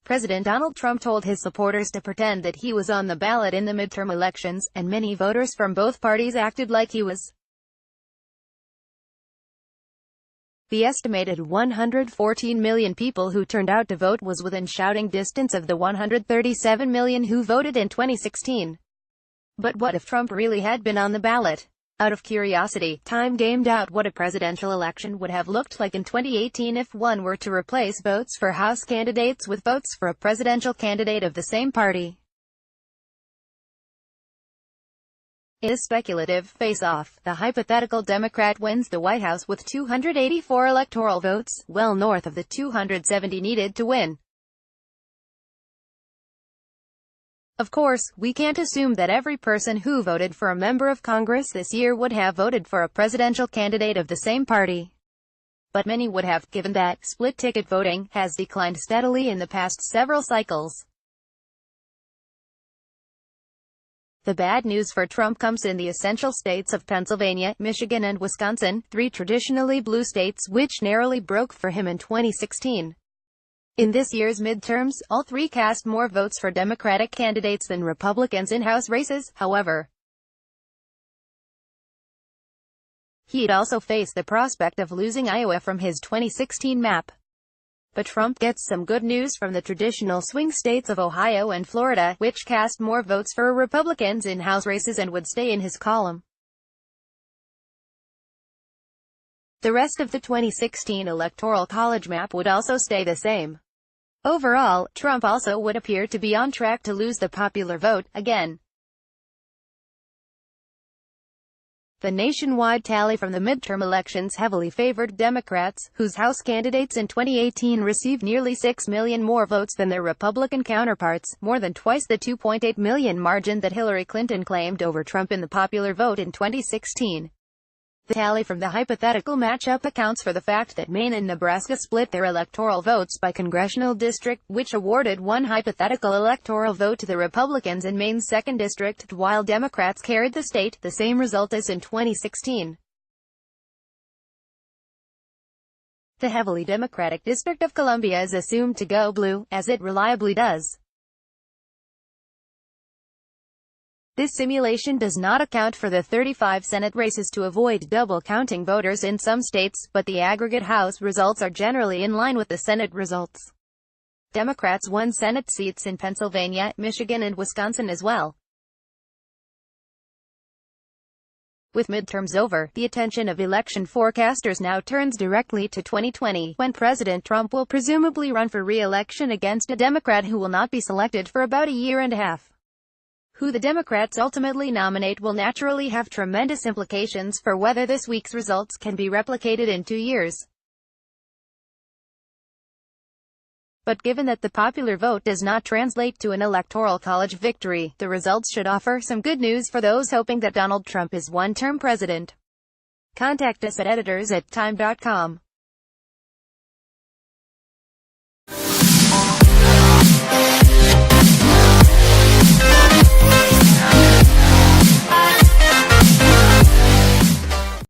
President Donald Trump told his supporters to pretend that he was on the ballot in the midterm elections, and many voters from both parties acted like he was. The estimated 114 million people who turned out to vote was within shouting distance of the 137 million who voted in 2016. But what if Trump really had been on the ballot? Out of curiosity, Time gamed out what a presidential election would have looked like in 2018 if one were to replace votes for House candidates with votes for a presidential candidate of the same party. In a speculative face-off, the hypothetical Democrat wins the White House with 284 electoral votes, well north of the 270 needed to win. Of course, we can't assume that every person who voted for a member of Congress this year would have voted for a presidential candidate of the same party. But many would have, given that split-ticket voting has declined steadily in the past several cycles. The bad news for Trump comes in the essential states of Pennsylvania, Michigan and Wisconsin, three traditionally blue states which narrowly broke for him in 2016. In this year's midterms, all three cast more votes for Democratic candidates than Republicans in House races, however. He'd also face the prospect of losing Iowa from his 2016 map. But Trump gets some good news from the traditional swing states of Ohio and Florida, which cast more votes for Republicans in House races and would stay in his column. The rest of the 2016 Electoral College map would also stay the same. Overall, Trump also would appear to be on track to lose the popular vote, again. The nationwide tally from the midterm elections heavily favored Democrats, whose House candidates in 2018 received nearly 6 million more votes than their Republican counterparts, more than twice the 2.8 million margin that Hillary Clinton claimed over Trump in the popular vote in 2016. The tally from the hypothetical matchup accounts for the fact that Maine and Nebraska split their electoral votes by congressional district, which awarded one hypothetical electoral vote to the Republicans in Maine's 2nd district, while Democrats carried the state, the same result as in 2016. The heavily Democratic District of Columbia is assumed to go blue, as it reliably does. This simulation does not account for the 35 Senate races to avoid double-counting voters in some states, but the aggregate House results are generally in line with the Senate results. Democrats won Senate seats in Pennsylvania, Michigan and Wisconsin as well. With midterms over, the attention of election forecasters now turns directly to 2020, when President Trump will presumably run for re-election against a Democrat who will not be selected for about a year and a half. Who the Democrats ultimately nominate will naturally have tremendous implications for whether this week's results can be replicated in 2 years. But given that the popular vote does not translate to an electoral college victory, the results should offer some good news for those hoping that Donald Trump is one-term president. Contact us at editors@time.com.